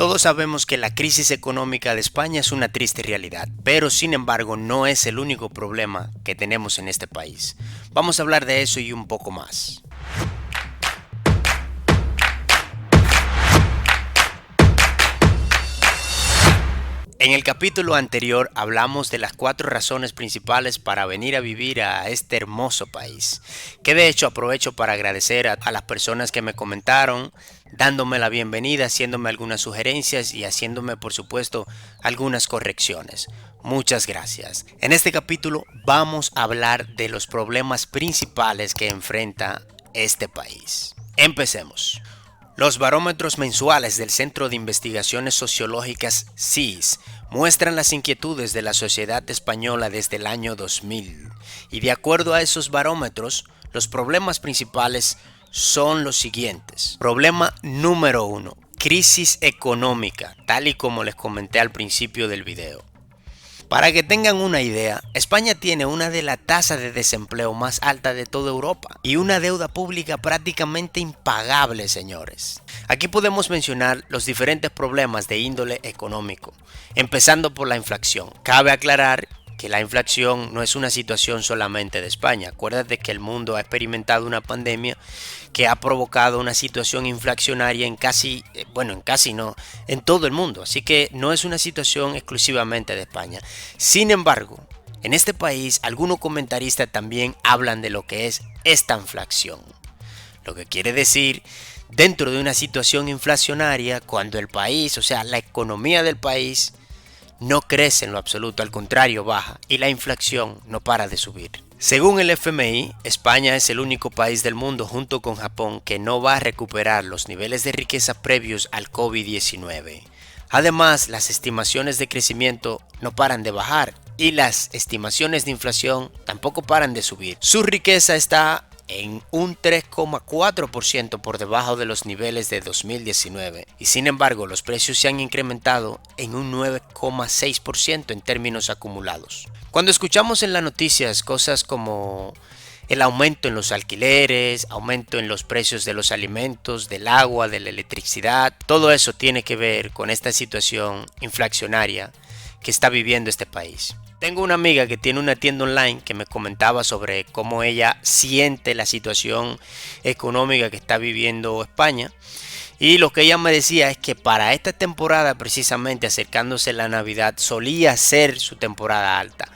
Todos sabemos que la crisis económica de España es una triste realidad, pero sin embargo no es el único problema que tenemos en este país. Vamos a hablar de eso y un poco más. En el capítulo anterior hablamos de las 4 razones principales para venir a vivir a este hermoso país, que de hecho aprovecho para agradecer a las personas que me comentaron, dándome la bienvenida, haciéndome algunas sugerencias y haciéndome por supuesto algunas correcciones. Muchas gracias. En este capítulo vamos a hablar de los problemas principales que enfrenta este país. Empecemos. Los barómetros mensuales del Centro de Investigaciones Sociológicas CIS muestran las inquietudes de la sociedad española desde el año 2000 y de acuerdo a esos barómetros, los problemas principales son los siguientes. Problema número 1, crisis económica, tal y como les comenté al principio del video. Para que tengan una idea, España tiene una de las tasas de desempleo más altas de toda Europa y una deuda pública prácticamente impagable, señores. Aquí podemos mencionar los diferentes problemas de índole económico, empezando por la inflación. Cabe aclarar que la inflación no es una situación solamente de España. Acuérdate que el mundo ha experimentado una pandemia que ha provocado una situación inflacionaria en todo el mundo. Así que no es una situación exclusivamente de España. Sin embargo, en este país algunos comentaristas también hablan de lo que es esta inflación. Lo que quiere decir, dentro de una situación inflacionaria, cuando el país, o sea, la economía del país, no crece en lo absoluto, al contrario baja y la inflación no para de subir. Según el FMI, España es el único país del mundo junto con Japón que no va a recuperar los niveles de riqueza previos al COVID-19. Además, las estimaciones de crecimiento no paran de bajar y las estimaciones de inflación tampoco paran de subir. Su riqueza está en un 3,4% por debajo de los niveles de 2019 y sin embargo los precios se han incrementado en un 9,6% en términos acumulados. Cuando escuchamos en las noticias cosas como el aumento en los alquileres, aumento en los precios de los alimentos, del agua, de la electricidad, todo eso tiene que ver con esta situación inflacionaria que está viviendo este país. Tengo una amiga que tiene una tienda online que me comentaba sobre cómo ella siente la situación económica que está viviendo España. Y lo que ella me decía es que para esta temporada, precisamente acercándose la Navidad, solía ser su temporada alta.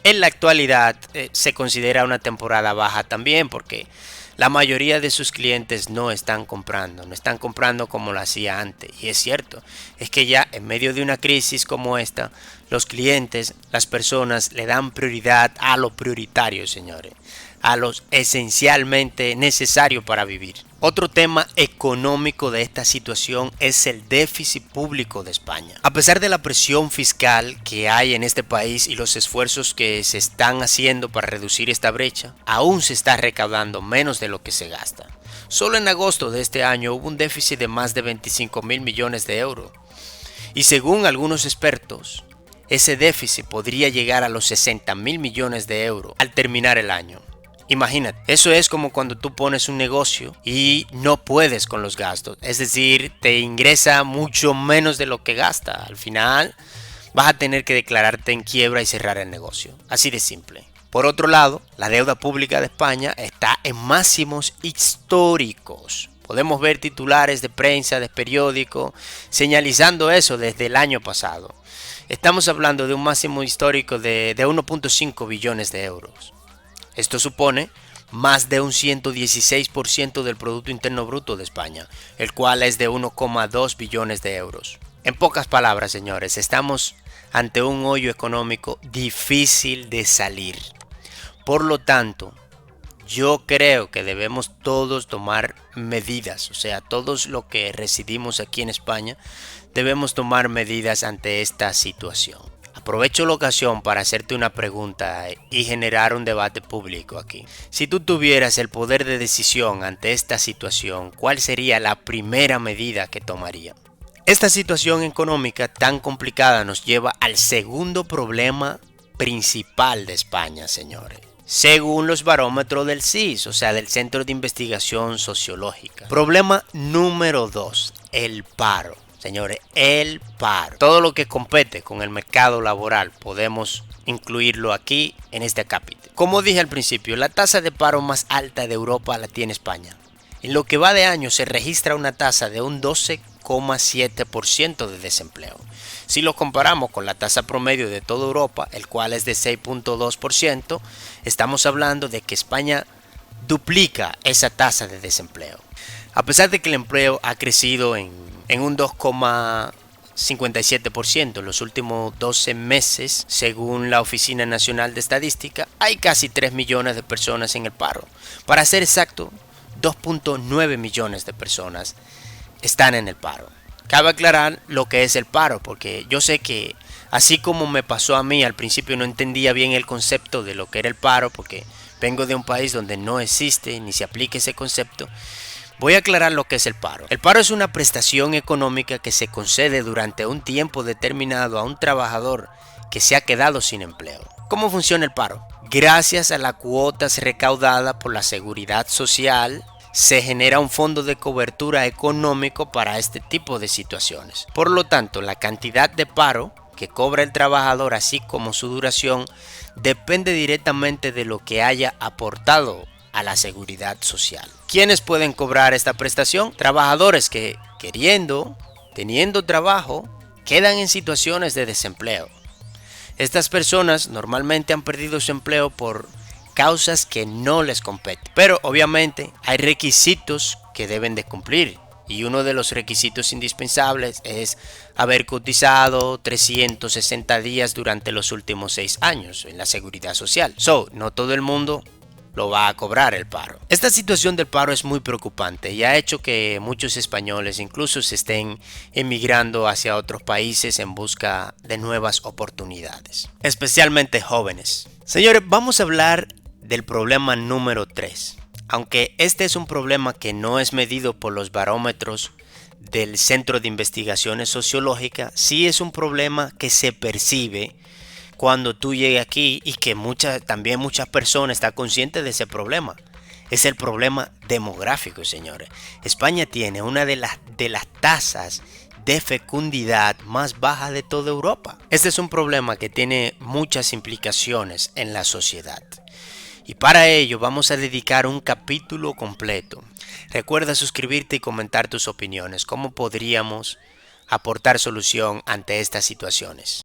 En la actualidad se considera una temporada baja también porque la mayoría de sus clientes no están comprando como lo hacía antes. Y es cierto, es que ya en medio de una crisis como esta, los clientes, las personas le dan prioridad a lo prioritario, señores, a lo esencialmente necesario para vivir. Otro tema económico de esta situación es el déficit público de España. A pesar de la presión fiscal que hay en este país y los esfuerzos que se están haciendo para reducir esta brecha, aún se está recaudando menos de lo que se gasta. Solo en agosto de este año hubo un déficit de más de 25.000 millones de euros. Y según algunos expertos, ese déficit podría llegar a los 60.000 millones de euros al terminar el año. Imagínate, eso es como cuando tú pones un negocio y no puedes con los gastos. Es decir, te ingresa mucho menos de lo que gasta. Al final vas a tener que declararte en quiebra y cerrar el negocio. Así de simple. Por otro lado, la deuda pública de España está en máximos históricos. Podemos ver titulares de prensa, de periódico, señalizando eso desde el año pasado. Estamos hablando de un máximo histórico de 1.5 billones de euros. Esto supone más de un 116% del Producto Interno Bruto de España, el cual es de 1,2 billones de euros. En pocas palabras, señores, estamos ante un hoyo económico difícil de salir. Por lo tanto, yo creo que debemos todos tomar medidas, o sea, todos los que residimos aquí en España, debemos tomar medidas ante esta situación. Aprovecho la ocasión para hacerte una pregunta y generar un debate público aquí. Si tú tuvieras el poder de decisión ante esta situación, ¿cuál sería la primera medida que tomaría? Esta situación económica tan complicada nos lleva al segundo problema principal de España, señores. Según los barómetros del CIS, o sea, del Centro de Investigación Sociológica. Problema número 2, el paro. Señores, el paro. Todo lo que compete con el mercado laboral podemos incluirlo aquí en este capítulo. Como dije al principio, la tasa de paro más alta de Europa la tiene España. En lo que va de año se registra una tasa de un 12,7% de desempleo. Si lo comparamos con la tasa promedio de toda Europa, el cual es de 6,2%, estamos hablando de que España duplica esa tasa de desempleo. A pesar de que el empleo ha crecido en un 2,57% en los últimos 12 meses, según la Oficina Nacional de Estadística, hay casi 3 millones de personas en el paro. Para ser exacto, 2,9 millones de personas están en el paro. Cabe aclarar lo que es el paro, porque yo sé que así como me pasó a mí, al principio no entendía bien el concepto de lo que era el paro, porque vengo de un país donde no existe ni se aplica ese concepto. Voy a aclarar lo que es el paro. El paro es una prestación económica que se concede durante un tiempo determinado a un trabajador que se ha quedado sin empleo. ¿Cómo funciona el paro? Gracias a las cuotas recaudadas por la Seguridad Social, se genera un fondo de cobertura económico para este tipo de situaciones. Por lo tanto, la cantidad de paro que cobra el trabajador, así como su duración, depende directamente de lo que haya aportado a la seguridad social. ¿Quiénes pueden cobrar esta prestación? Trabajadores que, teniendo trabajo, quedan en situaciones de desempleo. Estas personas normalmente han perdido su empleo por causas que no les competen. Pero obviamente hay requisitos que deben de cumplir. Y uno de los requisitos indispensables es haber cotizado 360 días durante los últimos 6 años en la seguridad social. No todo el mundo lo va a cobrar el paro. Esta situación del paro es muy preocupante y ha hecho que muchos españoles incluso se estén emigrando hacia otros países en busca de nuevas oportunidades, especialmente jóvenes. Señores, vamos a hablar del problema número 3. Aunque este es un problema que no es medido por los barómetros del Centro de Investigaciones Sociológicas, sí es un problema que se percibe cuando tú llegues aquí y que también muchas personas están conscientes de ese problema. Es el problema demográfico, señores. España tiene una de las tasas de fecundidad más baja de toda Europa. Este es un problema que tiene muchas implicaciones en la sociedad. Y para ello vamos a dedicar un capítulo completo. Recuerda suscribirte y comentar tus opiniones. ¿Cómo podríamos aportar solución ante estas situaciones?